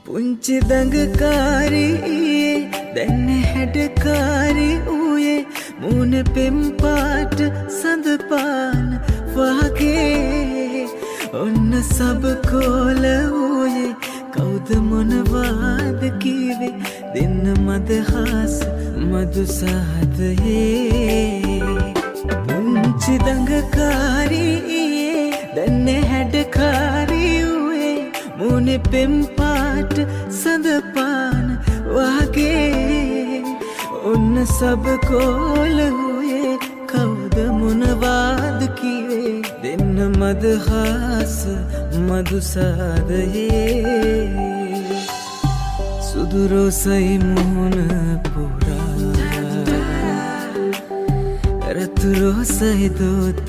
පුංචි දඟකාරී දැන්න හැඩකාරී ඌයේ මූණ පෙම්පාට සඳපාන වගේ ඔන්න සබකෝල ඌයේ කවුද මොනවාද කීවේ දෙන්න මදහස් මදුසාදයේ පුංචි දඟකාරී දැන්න හැඩකාරී ඌයේ මූණ පෙම්පාට සඳපාන වගේ ඔන්න සබකෝල ඌයේ කවුද මොනවාද කීවේ දෙන්න මදහස් මදුසාදයේ සුදුරෝසයි මුහුණ පුරා රතුරෝසයි දෝත